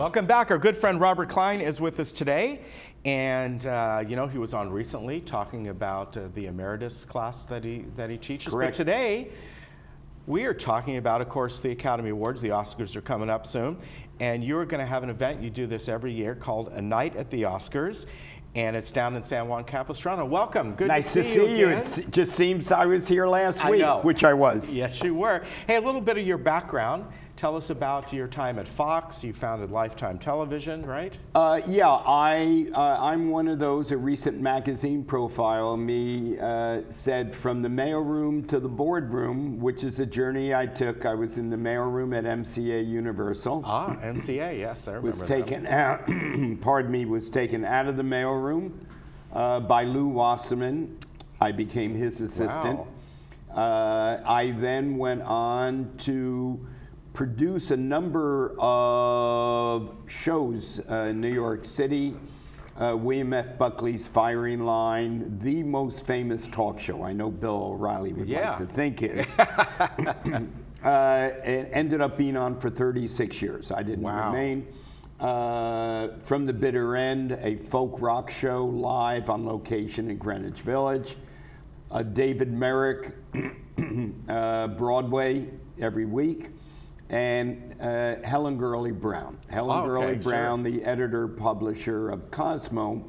Welcome back. Our good friend Robert Klein is with us today. And, he was on recently talking about the emeritus class that he teaches. Correct. But today, we are talking about, of course, the Academy Awards. The Oscars are coming up soon. And you're going to have an event, you do this every year, called A Night at the Oscars. And it's down in San Juan Capistrano. Welcome. Good nice to see you again. It just seems I was here last week, know. which I was. Yes, you were. Hey, a little bit of your background. Tell us about your time at Fox. You founded Lifetime Television, right? I'm one of those. A recent magazine profile of me said from the mailroom to the boardroom, which is a journey I took. I was in the mailroom at MCA Universal. Ah, MCA, yes, I remember Was taken out. Was taken out of the mailroom by Lou Wasserman. I became his assistant. Wow. I then went on to produce a number of shows in New York City. William F. Buckley's Firing Line, the most famous talk show I know Bill O'Reilly would like to think is. It ended up being on for 36 years. I didn't remain. From the Bitter End, a folk rock show live on location in Greenwich Village. David Merrick, Broadway every week. And Helen Gurley Brown. Gurley Brown, the editor-publisher of Cosmo,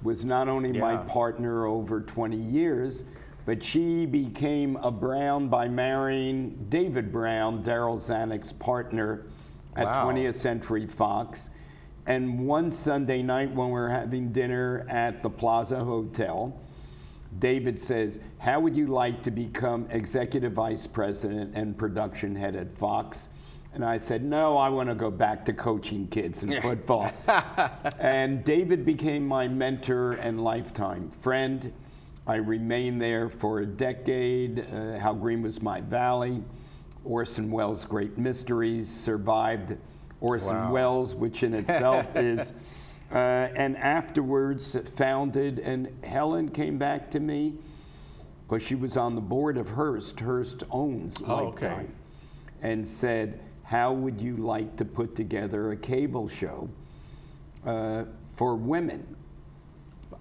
was not only my partner over 20 years, but she became a Brown by marrying David Brown, Daryl Zanuck's partner at 20th Century Fox. And one Sunday night when we were having dinner at the Plaza Hotel, David says, "How would you like to become executive vice president and production head at Fox?" And I said, "No, I want to go back to coaching kids in football." And David became my mentor and lifetime friend. I remained there for a decade. How Green Was My Valley, Orson Welles' Great Mysteries, survived Orson Welles, which in itself is, and afterwards founded, and Helen came back to me because she was on the board of Hearst. Hearst owns Lifetime, and said, "How would you like to put together a cable show for women?"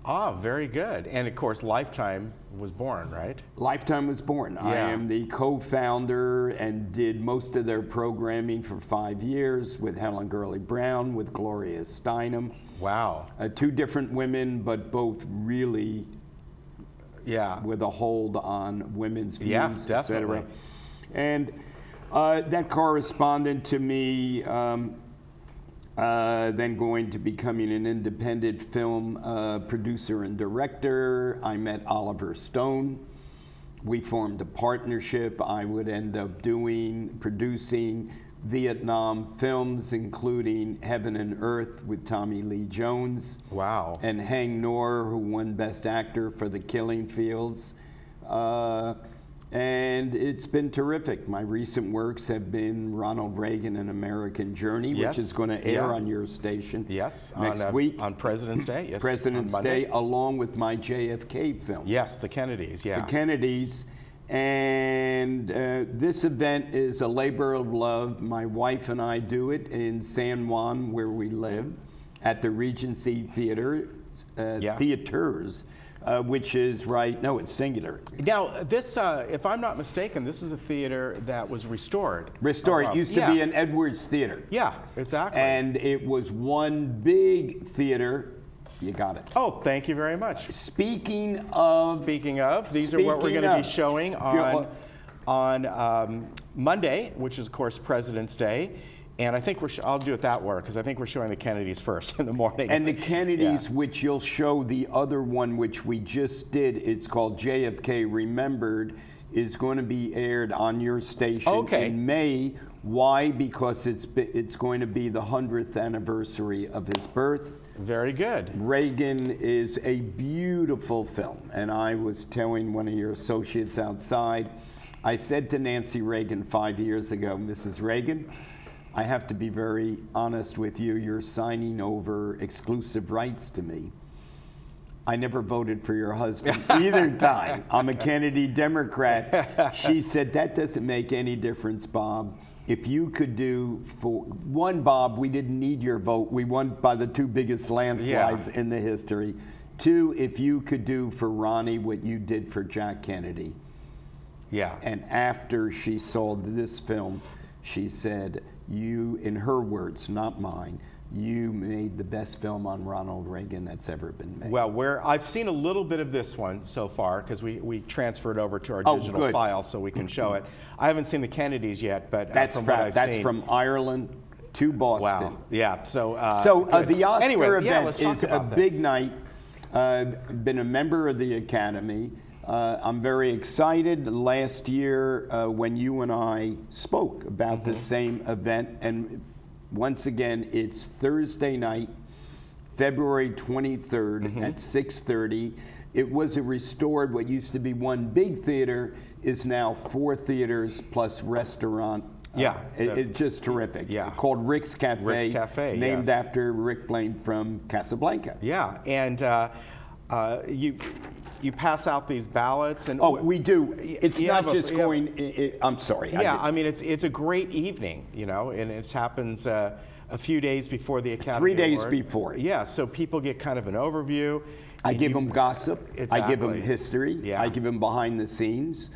Ah, very good. And of course, Lifetime was born, right? Lifetime was born. I am the co-founder and did most of their programming for 5 years with Helen Gurley Brown, with Gloria Steinem. Wow. Two different women, but both really with a hold on women's views, definitely. etc. And that corresponded to me then going to becoming an independent film producer and director. I met Oliver Stone. We formed a partnership. I would end up producing Vietnam films, including Heaven and Earth with Tommy Lee Jones. Wow. And Hang Noor, who won Best Actor for The Killing Fields. And it's been terrific. My recent works have been Ronald Reagan, An American Journey, which is going to air on your station next week. On President's Day, yes. President's Day, along with my JFK film. Yes, the Kennedys, The Kennedys. And this event is a labor of love. My wife and I do it in San Juan, where we live, at the Regency Theater, Theaters. Which is it's singular. Now, this, if I'm not mistaken, this is a theater that was restored. It used to be an Edwards Theater. Yeah, exactly. And it was one big theater. You got it. Oh, thank you very much. Speaking of, these are what we're going to be showing on Monday, which is, of course, President's Day. And I think I'll do it that way, because I think we're showing the Kennedys first in the morning. And the Kennedys, which you'll show the other one, which we just did, it's called JFK Remembered, is going to be aired on your station in May. Why? Because it's going to be the 100th anniversary of his birth. Very good. Reagan is a beautiful film. And I was telling one of your associates outside, I said to Nancy Reagan 5 years ago, "Mrs. Reagan, I have to be very honest with you. You're signing over exclusive rights to me. I never voted for your husband either time. I'm a Kennedy Democrat." She said, "That doesn't make any difference, Bob. if you could do for one, Bob, we didn't need your vote. We won by the 2 biggest landslides in the history. 2, if you could do for Ronnie what you did for Jack Kennedy. Yeah. And after she saw this film, she said, you, in her words, not mine, you made the best film on Ronald Reagan that's ever been made. Well, I've seen a little bit of this one so far because we transferred over to our digital file so we can show it. I haven't seen the Kennedys yet, but that's from what I've that's seen, from Ireland to Boston. Wow. Yeah. So the Oscar anyway, event is a this. big night. Been a member of the Academy. I'm very excited. Last year, when you and I spoke about the same event, and once again, it's Thursday night, February 23rd at 6:30. It was a restored, what used to be one big theater is now 4 theaters plus restaurant. Yeah. It's just terrific. Yeah. Called Rick's Cafe. Rick's Cafe, named yes. after Rick Blaine from Casablanca. Yeah, and you pass out these ballots, and we do. It's not just going. I'm sorry. Yeah, I mean it's a great evening, you know, and it happens a few days before the Academy 3 days Award. before. Yeah, so people get kind of an overview. I give them gossip. Exactly. I give them history. Yeah. I give them behind the scenes.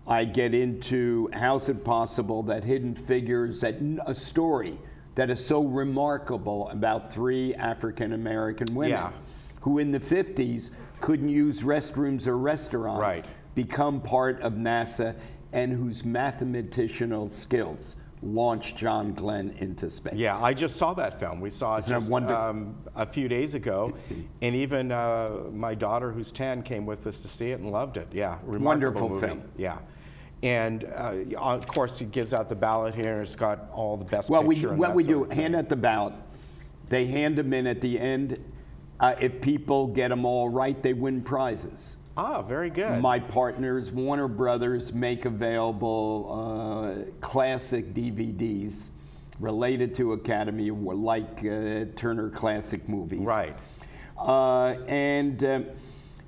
I get into how's it possible that Hidden Figures, that a story that is so remarkable about 3 African American women who in the 50s couldn't use restrooms or restaurants, become part of NASA, and whose mathematicianal skills launched John Glenn into space. Yeah, I just saw that film. We saw it just a few days ago, and even my daughter, who's 10, came with us to see it and loved it. Yeah, remarkable Wonderful movie. film. Yeah. And of course, he gives out the ballot here, and it's got all the best well, picture. What we do, hand out the ballot. They hand them in at the end. If people get them all right, they win prizes. Ah, very good. My partners, Warner Brothers, make available classic DVDs related to Academy Award, like Turner Classic Movies. Right.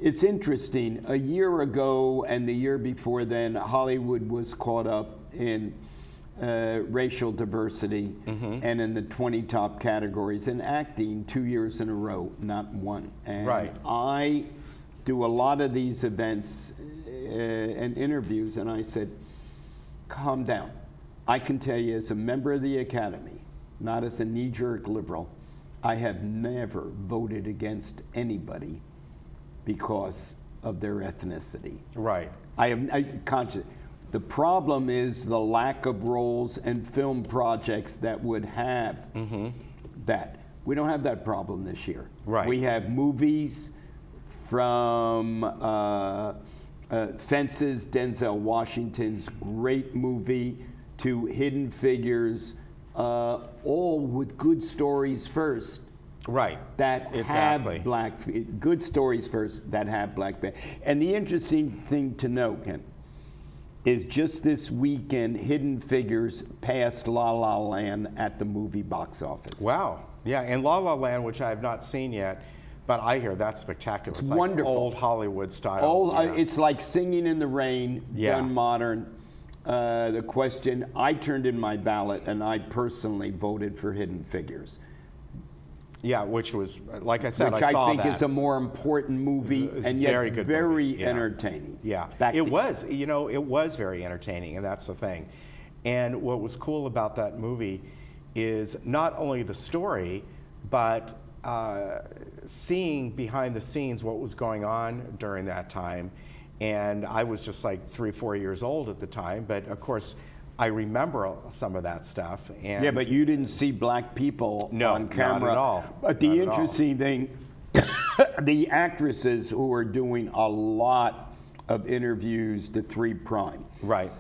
It's interesting. A year ago and the year before then, Hollywood was caught up in racial diversity and in the 20 top categories in acting 2 years in a row, not one. And I do a lot of these events and interviews, and I said, calm down. I can tell you as a member of the Academy, not as a knee-jerk liberal, I have never voted against anybody because of their ethnicity. Right. I conscious. The problem is the lack of roles and film projects that would have that. We don't have that problem this year. Right. We have movies from Fences, Denzel Washington's great movie, to Hidden Figures, all with good stories first. Right. That have good stories first that have black. And the interesting thing to note, Ken, is just this weekend, Hidden Figures passed La La Land at the movie box office. Wow. Yeah, and La La Land, which I have not seen yet, but I hear that's spectacular. It's like wonderful. Old Hollywood style. It's like Singing in the Rain, done modern. The question, I turned in my ballot, and I personally voted for Hidden Figures. Yeah, which was, like I said, which I saw think that. is a more important movie, and yet very good very movie. entertaining. Yeah, it was. You know, it was very entertaining, and that's the thing. And what was cool about that movie is not only the story, but seeing behind the scenes what was going on during that time. And I was just like 3 or 4 years old at the time, but of course, I remember some of that stuff. And yeah, but you didn't see black people on camera. Not at all. But the interesting thing, the actresses who are doing a lot of interviews to 3 Prime, right,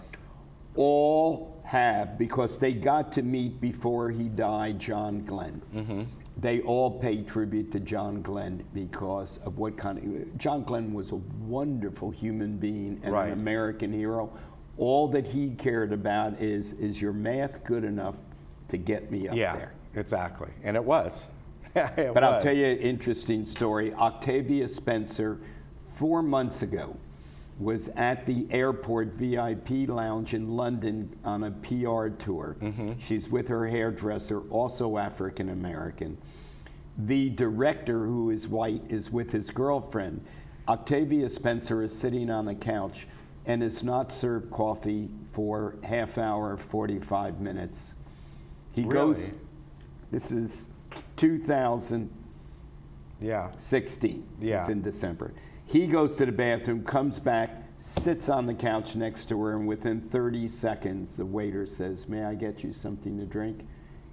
all have, because they got to meet before he died, John Glenn. They all pay tribute to John Glenn because of what kind of, John Glenn was a wonderful human being and an American hero. All that he cared about is your math good enough to get me up there? Yeah, exactly. And it was. But I'll tell you an interesting story. Octavia Spencer, 4 months ago, was at the airport VIP lounge in London on a PR tour. She's with her hairdresser, also African American. The director, who is white, is with his girlfriend. Octavia Spencer is sitting on the couch and is not served coffee for half hour, 45 minutes. He goes, this is 2016. Yeah. It's in December. He goes to the bathroom, comes back, sits on the couch next to her, and within 30 seconds, the waiter says, "May I get you something to drink?"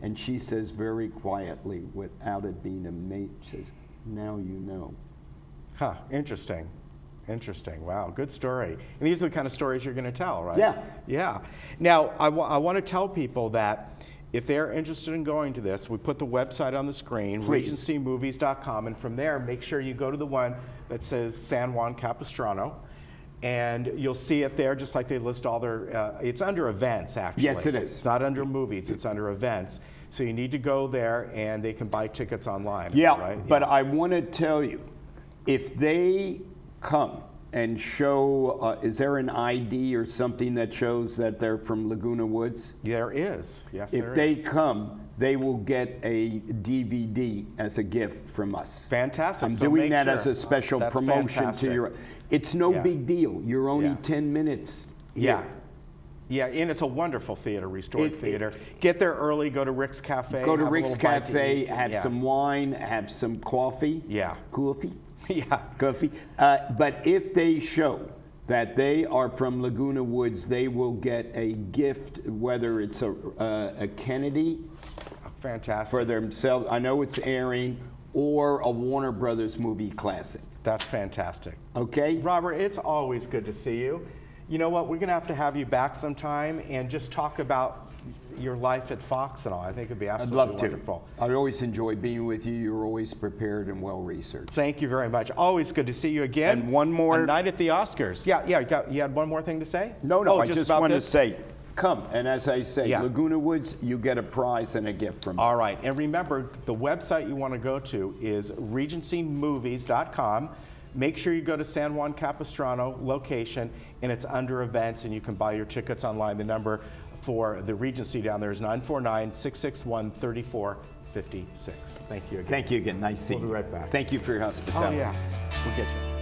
And she says very quietly, without it being a mate, says, "Now you know." Huh, interesting. Interesting. Wow, good story. And these are the kind of stories you're going to tell, right? Yeah. Yeah. Now, I want to tell people that if they're interested in going to this, we put the website on the screen, Please. regencymovies.com, and from there, make sure you go to the one that says San Juan Capistrano, and you'll see it there, just like they list all their, it's under events, actually. Yes, it is. It's not under movies, it's under events. So you need to go there, and they can buy tickets online. Yeah, right? but I want to tell you, if they come and show, is there an ID or something that shows that they're from Laguna Woods? There is. Yes, there is. If they come, they will get a DVD as a gift from us. Fantastic. I'm So doing make that sure. as a special That's promotion fantastic. to your. It's no Yeah. big deal. You're only Yeah. 10 minutes. Yeah. here. Yeah, and it's a wonderful theater, restored It- theater. Get there early, go to Rick's Cafe. Go to have a Rick's little bite to Cafe, eat. have Yeah. some wine, have some coffee. Yeah. Coffee. Yeah. Coffee. But if they show that they are from Laguna Woods, they will get a gift, whether it's a Kennedy Fantastic. for themselves. I know it's airing, or a Warner Brothers movie classic. That's fantastic. Okay? Robert, it's always good to see you. You know what? We're going to have you back sometime and just talk about your life at Fox and all. I think it'd be I'd absolutely love wonderful. to. I always enjoy being with you. You're always prepared and well researched. Thank you very much. Always good to see you again. And one more- A night at the Oscars. Yeah. You had one more thing to say? No, Oh, I just about want to this? say, come. And as I say, Yeah. Laguna Woods, you get a prize and a gift from us. All right, and remember, the website you want to go to is regencymovies.com. Make sure you go to San Juan Capistrano location, and it's under events, and you can buy your tickets online. The number for the Regency down there is 949-661-3456. Thank you again. Thank you again. Nice seeing We'll you. be right back. Thank you for your Oh, hospitality. yeah. We'll get you.